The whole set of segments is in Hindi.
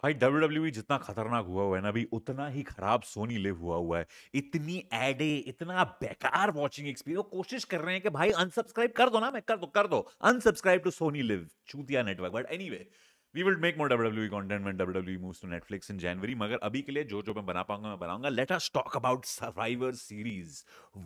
भाई WWE जितना खतरनाक हुआ है ना अभी, उतना ही खराब सोनी लिव हुआ है। इतनी एडे, इतना बेकार वॉचिंग एक्सपीरियंस। कोशिश कर रहे हैं कि भाई अनसब्सक्राइब कर दो ना, मैं कर दो अनसब्सक्राइब टू सोनी लिव, चूतिया network. But anyway, we will make more WWE content when WWE moves to Netflix in January. मगर अभी के लिए जो जो मैं बना पाऊंगा मैं बनाऊंगा। Let us talk about survivor series,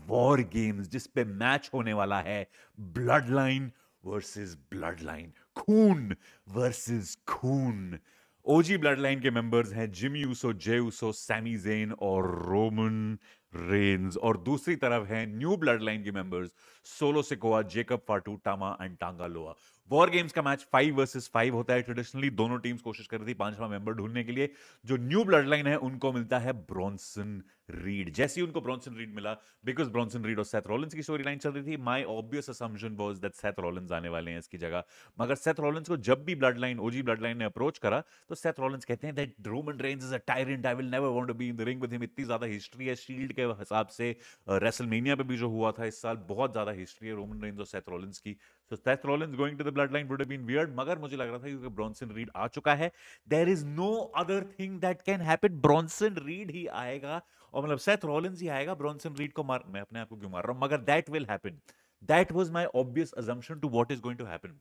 war games, जिस पे मैच होने वाला है blood line versus blood line, खून वर्सेस खून। ओजी ब्लड लाइन के मेंबर्स हैं जिमी यूसो, जे यूसो, सैमी जेन और रोमन रेन्स। और दूसरी तरफ हैं न्यू ब्लड लाइन के members solo Sikoa, Jacob फाटू, टामा and टांगा लोआ। वॉर गेम्स का मैच 5 वर्सेस 5 होता है ट्रेडिशनली। दोनों टीम्स कोशिश कर रही थी पांचवा मेंबर ढूंढने के लिए। जो न्यू ब्लड लाइन है उनको मिलता है ब्रॉन्सन रीड। जैसे ही उनको ब्रॉन्सन रीड मिला, बिकॉज ब्रॉन्सन रीड और सेथ रॉलिंस की स्टोरी लाइन चल रही थी, my obvious assumption was that Seth Rollins आने वाले हैं इसकी जगह। मगर सेथ रॉलिंस को जब भी blood line, OG blood line ने अप्रोच करा, तो सेथ रॉलिंस कहते हैं that Roman Reigns is a tyrant, I will never want to be in the ring with him. इतनी ज्यादा हिस्ट्री है शील्ड के हिसाब से। रेसलमेनिया पे भी जो हुआ था इस साल, बहुत ज्यादा हिस्ट्री है रोमन रेंज और सेथ रॉलिंस की। So Seth Rollins going to the blood line would have been weird. मगर मुझे लग रहा था क्योंकि ब्रॉन्सन रीड आ चुका है, there is no other thing that can happen, Bronson Reed ही आएगा। और मतलब सेथ रॉलिंस ही आएगा ब्रॉन्सन रीड को मार। मैं अपने आप को क्यों मार रहा हूं, मगर that will happen. That was my obvious assumption to what is going to happen.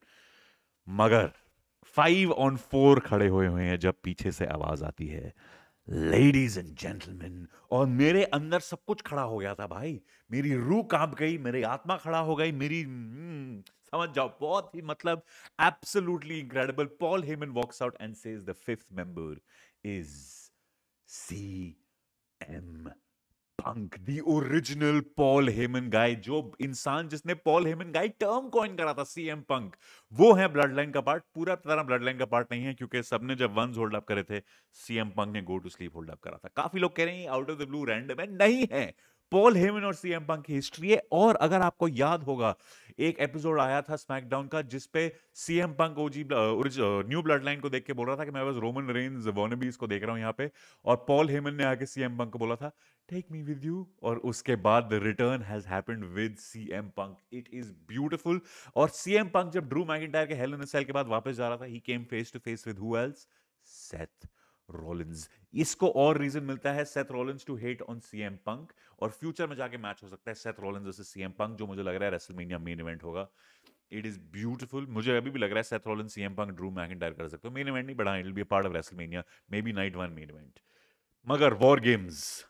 मगर 5 on 4 खड़े हुए हैं जब पीछे से आवाज आती है लेडीज एंड जेंटलमैन। और मेरे अंदर सब कुछ खड़ा हो गया था भाई। मेरी रूह कांप गई, मेरी आत्मा खड़ा हो गई, मेरी समझ जाओ, बहुत ही मतलब absolutely incredible. Paul Heyman walks out and says the fifth member is C M Punk, the original Paul Heyman guy. जो इंसान जिसने Paul Heyman guy term coin करा था, सीएम पंक, वो है ब्लड लाइन का पार्ट। पूरा तरह ब्लड लाइन का पार्ट नहीं है क्योंकि सबने जब वंस होल्ड अप करे थे, सीएम पंक ने go to sleep hold up करा था। काफी लोग कह रहे हैं out of the blue random है, नहीं है। पॉल हेमन और सीएम पंक की हिस्ट्री है। और अगर आपको याद होगा, एक एपिसोड आया था स्मैकडाउन का जिसपे सीएम पंक ओजी न्यू ब्लड लाइन को देख के बोल रहा था कि मैं बस रोमन रेंज वॉनबीज को देख रहा हूं यहाँ पे। और पॉल हेमन ने आके सीएम पंक को बोला था टेक मी विद यू। और उसके बाद the return has happened with CM Punk. It is beautiful. और सीएम पंक जब ड्रू मैकिंटायर के हेल इन अ सेल के बाद वापस जा रहा था, he came face to face with who else, Seth Rollins. इसको और रीजन मिलता है Seth Rollins to hate on CM Punk. और फ्यूचर में जाके मैच हो सकता है Seth Rollins versus CM Punk, जो मुझे लग रहा है रेसलमेनिया मेन इवेंट होगा। It is beautiful. मुझे अभी भी लग रहा है Seth Rollins CM Punk Drew McIntyre कर सकते हो। मेन इवेंट नहीं बढ़ा, it will be a part of WrestleMania, maybe night one main event. मगर वॉर गेम्स,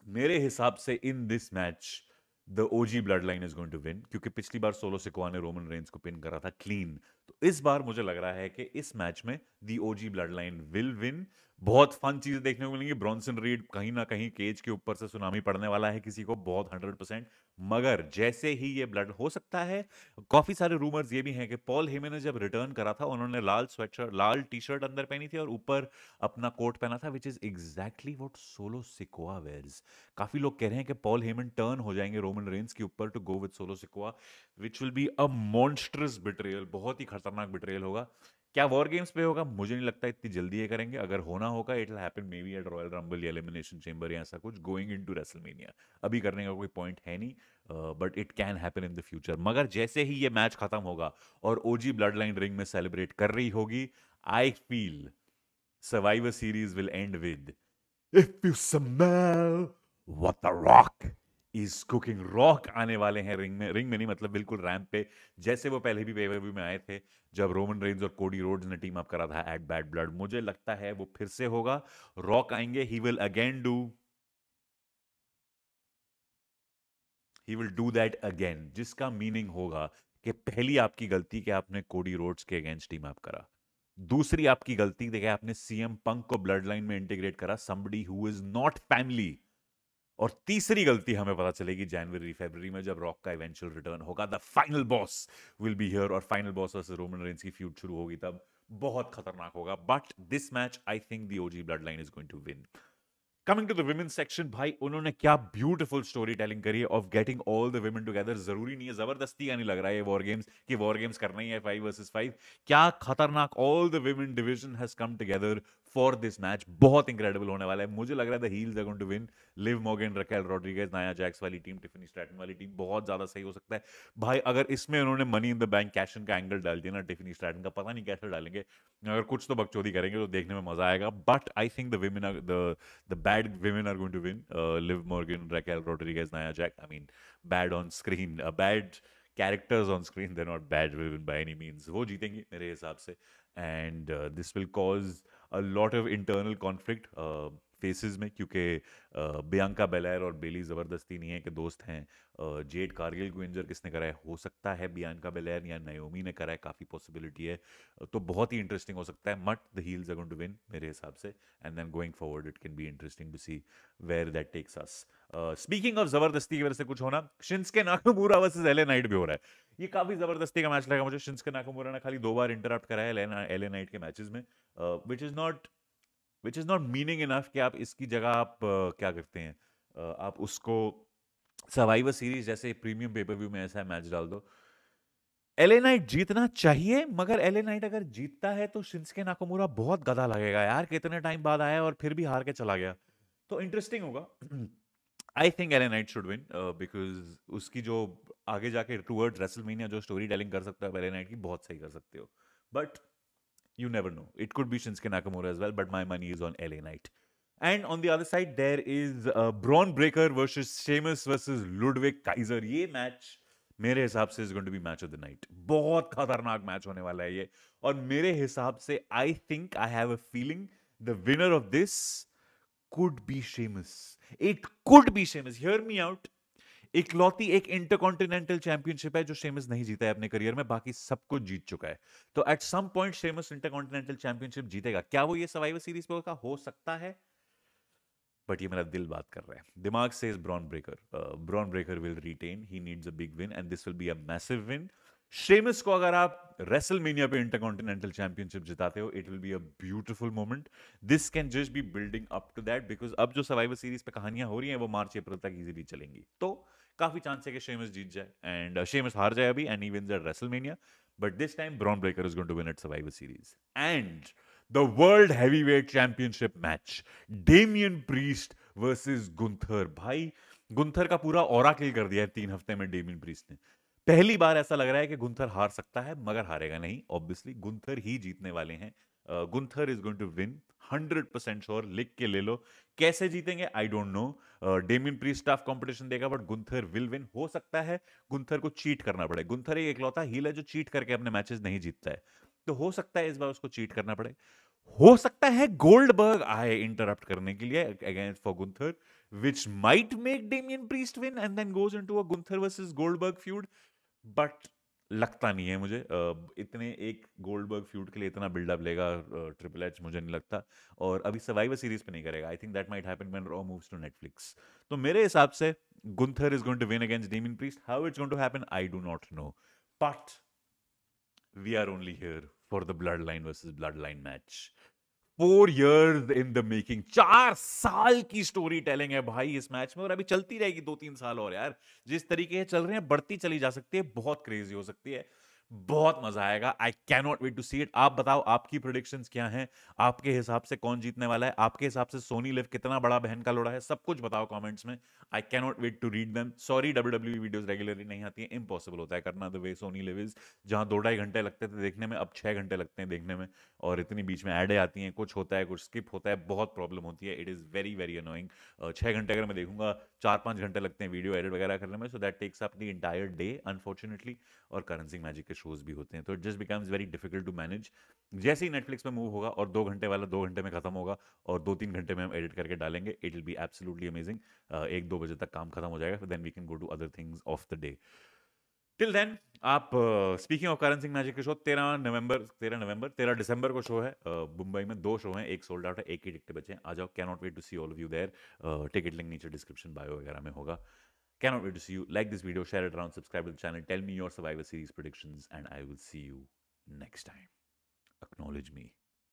मेरे हिसाब से in this match the OG blood line is going to win. क्योंकि पिछली बार सोलो सिकोआ ने रोमन रेंज को पिन करा था क्लीन। तो इस बार मुझे लग रहा है कि इस मैच में the OG blood line will win. बहुत फन चीजें देखने को मिलेंगी। ब्रॉन्सन रीड कहीं ना कहीं केज के ऊपर से सुनामी पड़ने वाला है किसी को, बहुत 100%। मगर जैसे ही ये ब्लड हो सकता है, काफी सारे रूमर्स ये भी हैं कि पॉल हेमन ने जब रिटर्न करा था, उन्होंने लाल स्वेटशर्ट, लाल टी शर्ट अंदर पहनी थी और ऊपर अपना कोट पहना था, which is exactly what Solo Sikoa wears. काफी लोग कह रहे हैं कि पॉल हेमन टर्न हो जाएंगे रोमन रेंस के ऊपर to go with Solo Sikoa, which will be a monstrous betrayal. बहुत ही खतरनाक बिट्रेयल होगा। क्या वॉर गेम्स पे होगा? मुझे नहीं लगता इतनी जल्दी ये करेंगे। अगर होना होगा it will happen maybe at Royal Rumble या एलिमिनेशन चेंबर या ऐसा कुछ, गोइंग इनटू रेसलमेनिया। अभी करने का कोई पॉइंट है नहीं, but it can happen in the future. मगर जैसे ही ये मैच खत्म होगा और ओजी ब्लड लाइन रिंग में सेलिब्रेट कर रही होगी, I feel survivor series will and with if you smell what the rock is cooking. Rock आने वाले हैं रिंग में, रिंग में नहीं मतलब बिल्कुल रैंप पे, जैसे वो पहले भी पेपर में आए थे जब रोमन रेंज और कोडी रोड्स ने टीम अप करा था एट बैड ब्लड। मुझे लगता है वो फिर से होगा। रॉक आएंगे, he will do that again, जिसका मीनिंग होगा कि पहली आपकी गलती कि आपने कोडी रोड्स के अगेंस्ट टीम अप करा। दूसरी आपकी गलती देखिए, आपने सीएम पंक को ब्लड लाइन में इंटीग्रेट करा, somebody who is not family. और तीसरी गलती हमें पता चलेगी जनवरी फरवरी में जब रॉक का इवेंचुअल रिटर्न होगा। The final boss will be here और final boss versus Roman Reigns की फ्यूड शुरू होगी, तब बहुत खतरनाक होगा। But this match I think the OG blood line is going to win. Coming to the women's section, भाई उन्होंने क्या ब्यूटीफुल स्टोरी टेलिंग करी है of getting all the women together. जरूरी नहीं है, जबरदस्ती का नहीं लग रहा है ये वॉर गेम्स कि वॉर गेम्स करना ही है 5 वर्सेस 5। क्या खतरनाक, all the women division has come together for this match. बहुत इंक्रेडिबल होने वाला है। मुझे लग रहा है the heels are going to win. Liv Morgan, Raquel Rodriguez, Nia Jax वाली टीम, टिफनी स्ट्रैटन वाली टीम बहुत ज्यादा सही हो सकता है भाई। अगर इसमें उन्होंने money in the bank cash in का एंगल डाल दिया ना टिफनी स्ट्रैटन का, पता नहीं कैसे डालेंगे, अगर कुछ तो बकचोदी करेंगे तो देखने में मजा आएगा। But I think the women are the bad women are going to win. Liv Morgan, Raquel Rodriguez, Nia Jax. I mean, bad on screen, bad characters on screen. They're not bad women by any means. वो जीतेंगी मेरे हिसाब से. And this will cause a lot of internal conflict faces में, क्योंकि बियांका बेलायर और बेली ज़बरदस्ती नहीं है कि दोस्त हैं। जेड कारगिल को इंजर किसने करा है? हो सकता है बियांका बेलायर या नायोमी ने करा है, काफ़ी पॉसिबिलिटी है। तो बहुत ही इंटरेस्टिंग हो सकता है। But the heels are going to win मेरे हिसाब से, and then going forward it can be interesting to see where that takes us. Speaking of जबरदस्ती की वजह से कुछ होना, Shinsuke Nakamura versus L A Knight भी हो रहा है। ये काफी जबरदस्ती का मैच लगा मुझे। शिंसके नाकामुरा ने खाली 2 बार इंटरप्ट करा है एले नाइट के मैचेस में, which is not meaning enough कि आप इसकी जगह आप क्या करते हैं, आप उसको सर्वाइवर सीरीज जैसे प्रीमियम पेपर व्यू में ऐसा मैच डाल दो। एले नाइट जीतना चाहिए, मगर एले नाइट अगर जीतता है तो शिंसके नाकामुरा बहुत गधा लगेगा यार, कितने टाइम बाद आया और फिर भी हार के चला गया। तो इंटरेस्टिंग होगा। I think LA Knight should win, because उसकी जो आगे जाके टूवर्ड्स रेसलमेनिया जो स्टोरी टेलिंग कर सकता है एले नाइट की, बहुत सही कर सकते हो। But you never know. It could be Shinsuke Nakamura as well, but my money is on LA Knight. And on the other side, there is Braun Breaker versus Sheamus versus Ludwig Kaiser. ये मैच मेरे हिसाब से is going to be match of the night. बहुत खतरनाक मैच होने वाला है ये। और मेरे हिसाब से I think I have a feeling the winner of this could be Sheamus. It could be Sheamus. Hear me out. इकलौती एक इंटरकॉन्टिनेंटल चैंपियनशिप है जो शेमस नहीं जीता है अपने करियर में, बाकी सब कुछ जीत चुका है। तो at some point Sheamus Intercontinental Championship जीतेगा। क्या वो ये सर्वाइवर सीरीज पे होगा? हो सकता है, बट ये मेरा दिल बात कर रहा है। दिमाग से Bron Breakker will retain, he needs a big win and this will be a massive win. Sheamus को अगर आप रेसलमेनिया पे इंटरकॉन्टिनेंटल चैंपियनशिप जिताते हो, it will be a beautiful moment. This can just be building up to that, because अब जो सर्वाइवर सीरीज पे कहानियां हो रही हैं वो मार्च अप्रैल तक इजीली चलेंगी। तो काफी चांस है कि शेमस जीत जाए एंड शेमस हार जाए अभी and he wins at WrestleMania. But this time Bron Breakker is going to win at Survivor Series. And the World Heavyweight Championship match, Damian Priest versus Gunther. भाई गुंथर का पूरा ऑरा किल कर दिया है 3 हफ्ते में डेमियन प्रीस्ट ने। पहली बार ऐसा लग रहा है कि गुंथर हार सकता है, मगर हारेगा नहीं। ऑब्वियसली गुंथर ही जीतने वाले हैं। Gunther is going to win 100% sure. लिख के ले लो। कैसे जीतेंगे I don't know. Damian Priest tough competition देगा, बट गुंथर विल विन। हो सकता है गुंथर को चीट करना पड़े। गुंथर एक इकलौता हील है जो चीट करके अपने मैचेस नहीं जीतता है, तो हो सकता है इस बार उसको चीट करना पड़े। हो सकता है गोल्डबर्ग आए इंटरप्ट करने के लिए against for Gunther, which might make Damian Priest win and then goes into a Gunther versus Goldberg feud. But लगता नहीं है मुझे इतने एक गोल्डबर्ग फ्यूड के लिए इतना बिल्डअप लेगा ट्रिपल एच, मुझे नहीं लगता। और अभी सर्वाइवर सीरीज पे नहीं करेगा। I think that might happen when Raw moves to Netflix. तो मेरे हिसाब से Gunther is going to win against Damian Priest. How it's going to happen I do not know, but we are only here for the blood line versus blood line match. 4 years in the making, 4 साल की स्टोरी टेलिंग है भाई इस मैच में, और अभी चलती रहेगी 2-3 साल और यार। जिस तरीके से चल रहे हैं बढ़ती चली जा सकती है, बहुत क्रेजी हो सकती है, बहुत मजा आएगा। I can not wait to see it. आप बताओ आपकी प्रेडिक्शंस क्या हैं? आपके हिसाब से कौन जीतने वाला है? आपके हिसाब से सोनी लिव कितना बड़ा बहन का लोड़ा है? सब कुछ बताओ कमेंट्स में। I can not wait to read them. Sorry WWE videos regularly नहीं आती हैं, इम्पॉसिबल होता है करना the way Sony Liv is. जहां 2-2.5 घंटे लगते थे देखने में, अब 6 घंटे लगते हैं देखने में, और इतनी बीच में एडें आती हैं, कुछ होता है कुछ स्किप होता है, बहुत प्रॉब्लम होती है। It is very very annoying. 6 घंटे अगर मैं देखूंगा, 4-5 घंटे लगते हैं वीडियो एडिट वगैरह करने में, so that takes up the entire day unfortunately. और करण सिंह मैजिक के शोज भी होते हैं, तो it just becomes very difficult to manage. जैसे ही नेटफ्लिक्स में मूव होगा और 2 घंटे वाला 2 घंटे में खत्म होगा और 2-3 घंटे में हम एडिट करके डालेंगे, it will be absolutely amazing. 1-2 बजे तक काम खत्म हो जाएगा, फिर then we can go to other things of the day. Till then आप speaking of Karan Singh magic के शो 13 दिसंबर को शो है मुंबई में। 2 शो हैं, एक सोल्ड आउट है, एक ही टिकट बचे हैं। आ जाओ, can not wait to see all of you there. Ticket link नीचे डिस्क्रिप्शन बायो वगैरह में होगा। Cannot wait to see you. Like this video, share it around, subscribe to the channel, tell me your Survivor Series predictions, and I will see you next time. Acknowledge me.